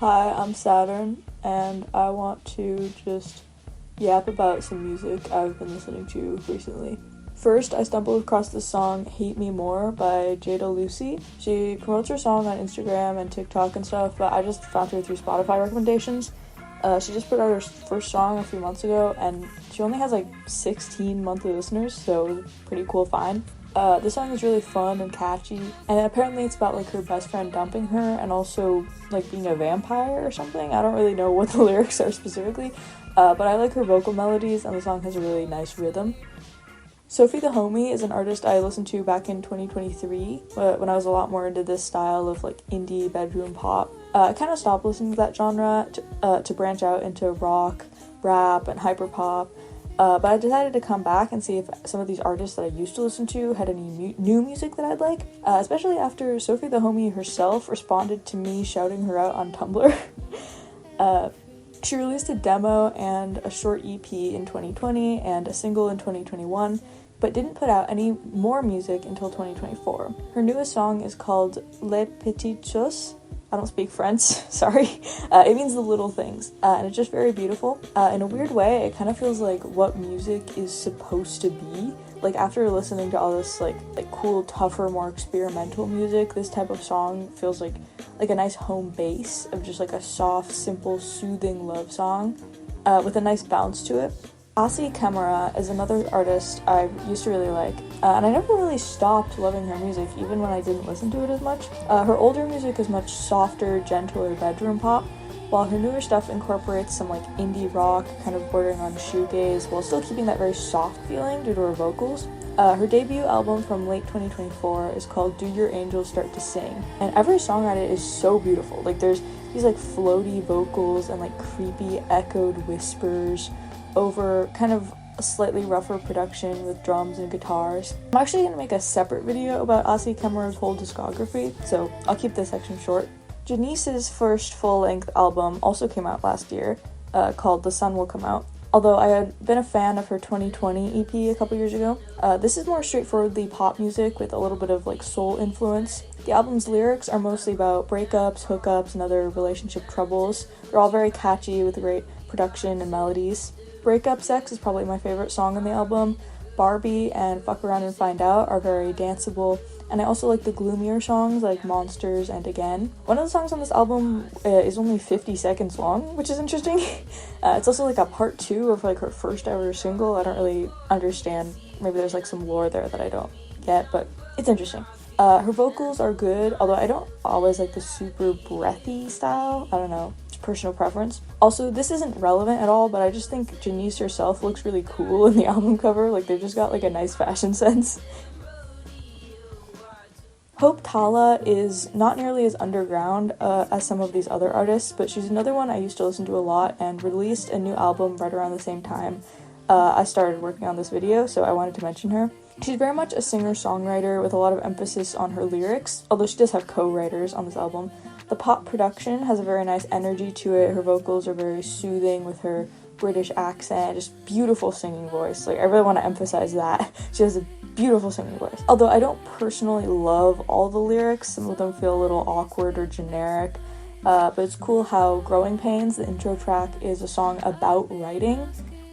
Hi, I'm Saturn, and I want to just yap about some music I've been listening to recently. First, I stumbled across the song Hate Me More by Jada Lucy. She promotes her song on Instagram and TikTok and stuff, but I just found her through Spotify recommendations. She just put out her first song a few months ago, and she only has like 16 monthly listeners, so it was a pretty cool find. This song is really fun and catchy, and apparently it's about like her best friend dumping her and also like being a vampire or something. I don't really know what the lyrics are specifically, but I like her vocal melodies, and the song has a really nice rhythm. Sophie the Homie is an artist I listened to back in 2023 when I was a lot more into this style of like indie bedroom pop. I kind of stopped listening to that genre to branch out into rock, rap, and hyperpop. But I decided to come back and see if some of these artists that I used to listen to had any new music that I'd like, especially after Sophie the Homie herself responded to me shouting her out on Tumblr. She released a demo and a short EP in 2020 and a single in 2021, but didn't put out any more music until 2024. Her newest song is called Les Petites Choses. I don't speak French, sorry. It means the little things, and it's just very beautiful. In a weird way, it kind of feels like what music is supposed to be. Like after listening to all this like cool, tougher, more experimental music, this type of song feels like a nice home base of just like a soft, simple, soothing love song with a nice bounce to it. Kemera is another artist I used to really like, and I never really stopped loving her music, even when I didn't listen to it as much. Her older music is much softer, gentler bedroom pop, while her newer stuff incorporates some like indie rock, kind of bordering on shoegaze, while still keeping that very soft feeling due to her vocals. Her debut album from late 2024 is called Do Your Angels Start to Sing, and every song on it is so beautiful. Like there's these like floaty vocals and like creepy echoed whispers over kind of a slightly rougher production with drums and guitars. I'm actually going to make a separate video about Kemera's whole discography, so I'll keep this section short. Janeece's first full-length album also came out last year, called The Sun Will Come Out. Although I had been a fan of her 2020 EP a couple years ago, this is more straightforwardly pop music with a little bit of like soul influence. The album's lyrics are mostly about breakups, hookups, and other relationship troubles. They're all very catchy with great production and melodies. Breakup Sex is probably my favorite song on the album. Barbie and Fuck Around and Find Out are very danceable, and I also like the gloomier songs like Monsters and Again. One of the songs on this album is only 50 seconds long, which is interesting. It's also like a part 2 of like her first ever single. I don't really understand. Maybe there's like some lore there that I don't get, but it's interesting. Her vocals are good, although I don't always like the super breathy style. I don't know. Personal preference. Also, this isn't relevant at all, but I just think Janeece herself looks really cool in the album cover. Like they've just got like a nice fashion sense. Tala is not nearly as underground as some of these other artists, but she's another one I used to listen to a lot and released a new album right around the same time I started working on this video, so I wanted to mention her. She's very much a singer-songwriter with a lot of emphasis on her lyrics, although she does have co-writers on this album. The pop production has a very nice energy to it. Her vocals are very soothing with her British accent, just beautiful singing voice. Like I really want to emphasize that. She has a beautiful singing voice. Although I don't personally love all the lyrics, some of them feel a little awkward or generic, but it's cool how Growing Pains, the intro track, is a song about writing.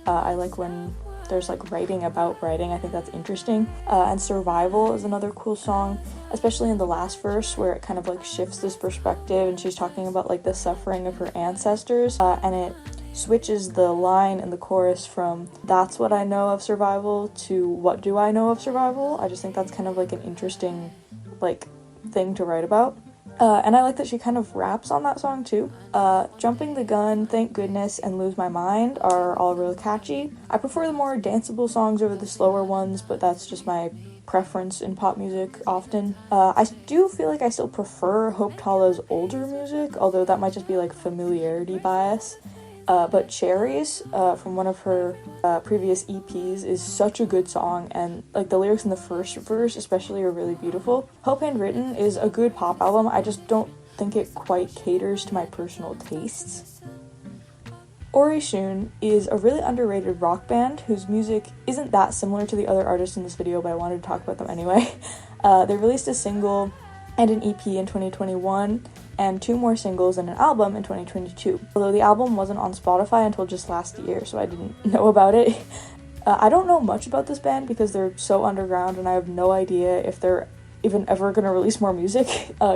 I like when there's like writing about writing. I think that's interesting. And Survival is another cool song, especially in the last verse where it kind of like shifts this perspective and she's talking about like the suffering of her ancestors, and it switches the line in the chorus from "that's what I know of survival" to "what do I know of survival." I just think that's kind of like an interesting like thing to write about. And I like that she kind of raps on that song too. Jumping the Gun, Thank Goodness, and Lose My Mind are all real catchy. I prefer the more danceable songs over the slower ones, but that's just my preference in pop music often. I do feel like I still prefer Hope Tala's older music, although that might just be like familiarity bias. But Cherries, from one of her previous EPs, is such a good song, and like the lyrics in the first verse especially are really beautiful. Hope Handwritten is a good pop album, I just don't think it quite caters to my personal tastes. Ori Shun is a really underrated rock band whose music isn't that similar to the other artists in this video, but I wanted to talk about them anyway. They released a single and an EP in 2021, and 2 more singles and an album in 2022. Although the album wasn't on Spotify until just last year, so I didn't know about it. I don't know much about this band because they're so underground, and I have no idea if they're even ever gonna release more music,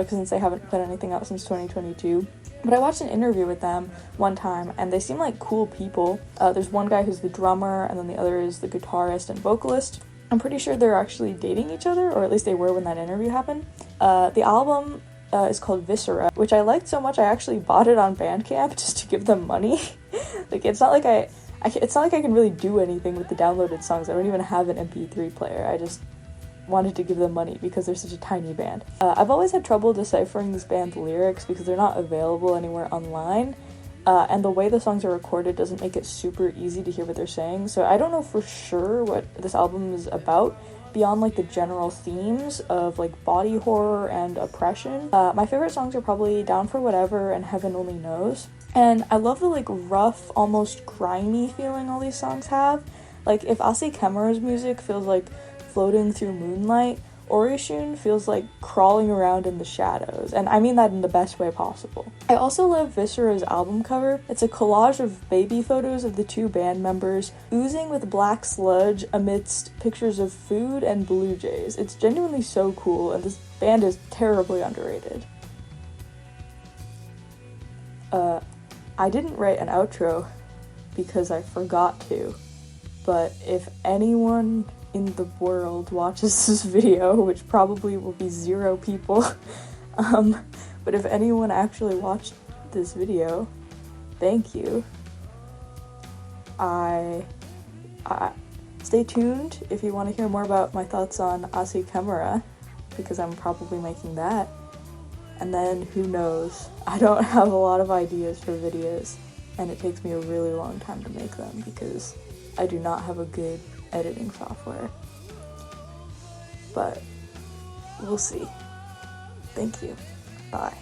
since they haven't put anything out since 2022. But I watched an interview with them one time, and they seem like cool people. There's one guy who's the drummer, and then the other is the guitarist and vocalist. I'm pretty sure they're actually dating each other, or at least they were when that interview happened. The album is called Viscera, which I liked so much I actually bought it on Bandcamp just to give them money. Like, it's not like it's not like I can really do anything with the downloaded songs. I don't even have an MP3 player. I just wanted to give them money because they're such a tiny band. I've always had trouble deciphering this band's lyrics because they're not available anywhere online, and the way the songs are recorded doesn't make it super easy to hear what they're saying, so I don't know for sure what this album is about beyond like the general themes of like body horror and oppression. My favorite songs are probably Down for Whatever and Heaven Only Knows, and I love the like rough, almost grimy feeling all these songs have. Like, if Asi Kemera's music feels like floating through moonlight, Orishun feels like crawling around in the shadows, and I mean that in the best way possible. I also love Viscera's album cover. It's a collage of baby photos of the 2 band members oozing with black sludge amidst pictures of food and blue jays. It's genuinely so cool, and this band is terribly underrated. I didn't write an outro because I forgot to, but if anyone in the world watches this video, which probably will be 0 people, but if anyone actually watched this video, thank you. Stay tuned if you want to hear more about my thoughts on Asi Kemera, because I'm probably making that. And then, who knows, I don't have a lot of ideas for videos, and it takes me a really long time to make them because I do not have a good editing software. But we'll see. Thank you. Bye.